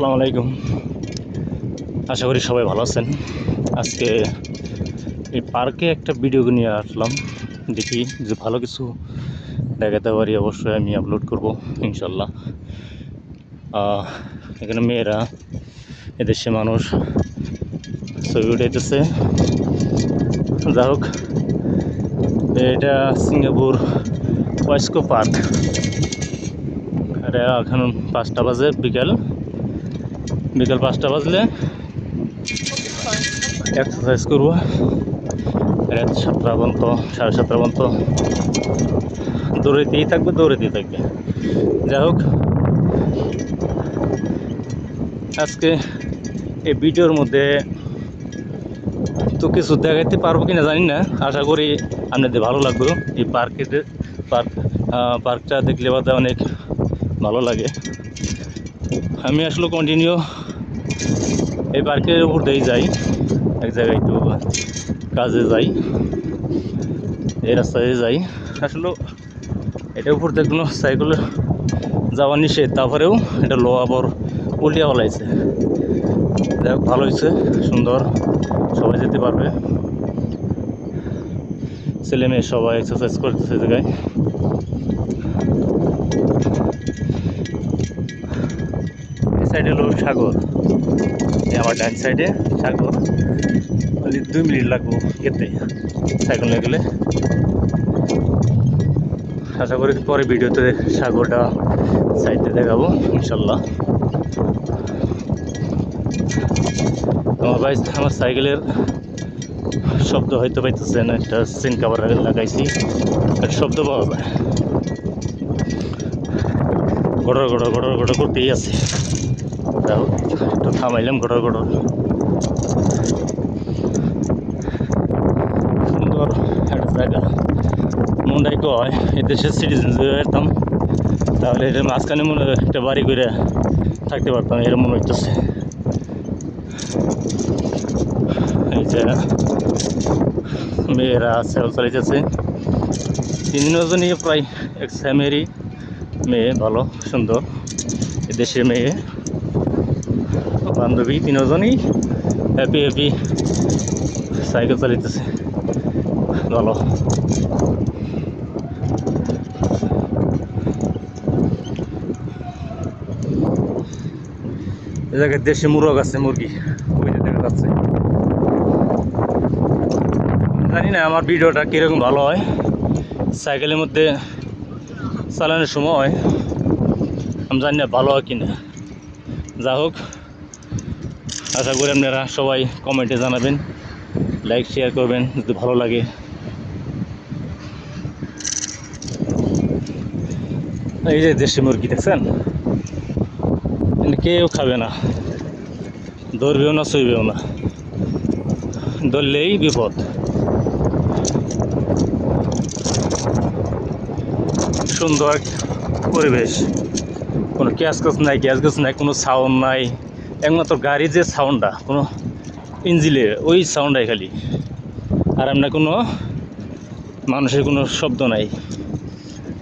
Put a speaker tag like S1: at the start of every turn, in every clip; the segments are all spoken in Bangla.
S1: আসসালামু আলাইকুম। আশা করি সবাই ভালো আছেন। আজকে এই পার্কে একটা ভিডিও নিয়ে আসলাম। দেখি যে ভালো কিছু দেখাতে পারি, অবশ্যই আমি আপলোড করব ইনশাল্লাহ। এখানে মেয়েরা, এদেশে মানুষ ছবি উঠাইতেছে। যা হোক, এটা সিঙ্গাপুর ওয়েস্কো পার্ক। এটা এখন 5টা বাজে, বিকাল 5টা বাজলে এক্সারসাইজ করবো। রাত 7টা পর্যন্ত, 7:30 পর্যন্ত দৌড়াইতেই থাকবে। যাই হোক, আজকে এই ভিডিওর মধ্যে তো কিছু দেখাইতে পারবো কিনা জানি না। আশা করি আপনাদের ভালো লাগবে। এই পার্কটা দেখলে বাদে অনেক ভালো লাগে। আমি আসলে কন্টিনিউ এই পার্কের উপর দিয়েই যাই। এক জায়গায় একটু কাজে যাই, এই রাস্তায় যাই। আসলে এটার উপর দেখলো সাইকেল যাওয়া নিষেধ, তারপরেও এটা লো আবার উল্টিয়া বলাইছে। যাই হোক, ভালো হয়েছে, সুন্দর, সবাই যেতে পারবে। ছেলে মেয়ে সবাই এক্সারসাইজ করতেছে জায়গায়। এই সাইডে হলো সাগর, আমার ডান সাইডে সাগর। 2 মিনিট লাগবো যেতে সাইকেল নিয়ে গেলে। আশা করি পরে ভিডিওতে সাগরটা সাইডে দেখাবো ইনশাল্লাহ। আমার সাইকেলের শব্দ হয়তো পাইতেছেন, একটা সিন কাভার লাগাইছি, একটা শব্দ পাওয়া যায়। গড়র করতেই আছে। তাও একটু থামাইলাম, গড়র। সুন্দর একটা জায়গা। মনটাই কয় এই দেশের সিটিজেন যদি হইতাম, তাহলে এটার মাঝখানে মনে হয় একটা বাড়ি করে থাকতে পারতাম, এরকম মনে হইতেছে। এই যে মেয়েরা সাইকেল চালাইতেছে, 3জনই প্রায় এক সেমেরই মেয়ে, ভালো সুন্দর। দেশের মেয়ে বান্ধবী, 3জনই হ্যাপি সাইকেল চালাইতেছে, ভালো। এ জায়গায় দেশি মুরগ আছে, মুরগি ওই যে দেখা যাচ্ছে। জানি না আমার ভিডিওটা কীরকম ভালো হয় সাইকেলের মধ্যে চালানোর সময়, আমি জানি না ভালো হয় কিনা। যা হোক, আশা করি আপনারা সবাই কমেন্টে জানাবেন, লাইক শেয়ার করবেন যদি ভালো লাগে। এই যে দেশি মুরগি দেখছেন, কেউ খাবে না, ধরবেও না, ছুঁইবেও না, ধরলেই বিপদ। সুন্দর পরিবেশ, কোনো গ্যাস নাই, কোনো সাউন্ড নাই। একমাত্র গাড়ির যে সাউন্ডটা, কোনো ইঞ্জিনের ওই সাউন্ডটাই খালি, আর এমনি কোনো মানুষের কোনো শব্দ নাই।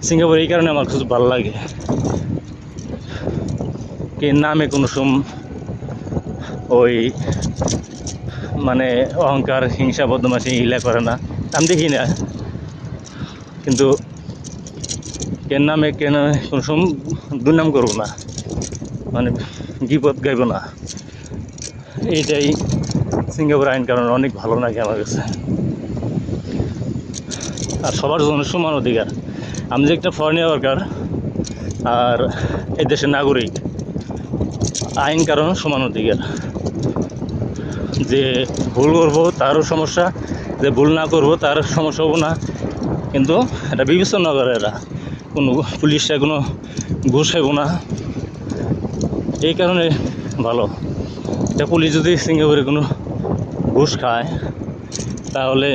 S1: সিঙ্গাপুর এই কারণে আমার খুব ভালো লাগে, কে নামে কোনো ওই মানে অহংকার, হিংসা, বদমাশি এগুলা করে না। আমি দেখি না, কিন্তু কেন নামে কোনো দুর্নাম করবো না, মানে বিপদ গাইব না। এইটাই সিঙ্গাপুর আইন কারণ অনেক ভালো লাগে আমার কাছে। আর সবার জন্য সমান অধিকার। আমি যে একটা ফরেন ওয়ার্কার আর এই দেশের নাগরিক, আইন কারণ সমান অধিকার। যে ভুল করবো তারও সমস্যা, যে ভুল না করবো তার সমস্যা হবো না। কিন্তু এটা বিবেচনা করে, এরা কোনো পুলিশরা কোনো ঘুষ খাইব না, এই কারণে ভালো। এটা পুলিশ যদি সিঙ্গাপুরে কোনো ঘুষ খায়, তাহলে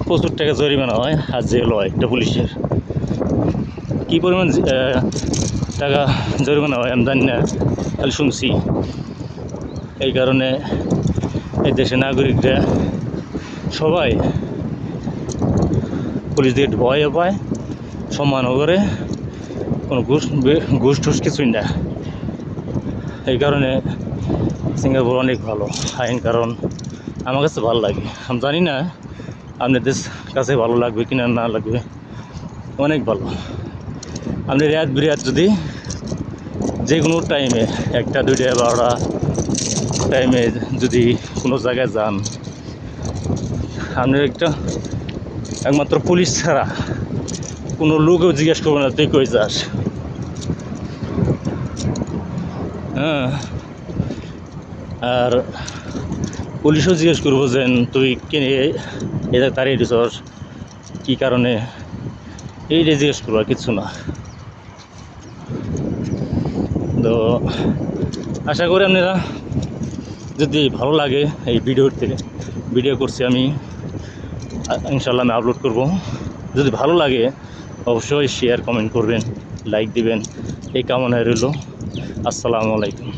S1: প্রচুর টাকা জরিমানা হয়, আর জেল হয়। একটা পুলিশের কী পরিমাণ টাকা জরিমানা হয় আমি জানি না, খালি শুনছি। এই কারণে এই দেশের নাগরিকরা সবাই পুলিশ দিয়ে ভয়ও পায়, সম্মানও করে, কোনো ঘুষ টুস কিছুই না। এই কারণে সিঙ্গাপুর অনেক ভালো আইন, কারণ আমার কাছে ভালো লাগে। আমি জানি না আপনাদের কাছে ভালো লাগবে কিনা না লাগবে, অনেক ভালো। আপনি রাত বিরাত যদি যে কোনো টাইমে 1টা 2টা 12টা টাইমে যদি কোনো জায়গায় যান, আপনি একমাত্র পুলিশ ছাড়া কোনো লোকও জিজ্ঞেস করবে না তুই কই যাস। হ্যাঁ, আর পুলিশও জিজ্ঞেস করবো যে তুই কিনে এটা তাড়িয়ে দিছস কী কারণে, এইটা জিজ্ঞেস করবো, আর কিছু না। তো আশা করি আপনারা যদি ভালো লাগে এই ভিডিও করছি আমি, ইনশাল্লাহ আমি আপলোড করব। যদি ভালো লাগে অবশ্যই শেয়ার কমেন্ট করবেন, লাইক দিবেন, এই কামনায় রইল। আসসালামু আলাইকুম।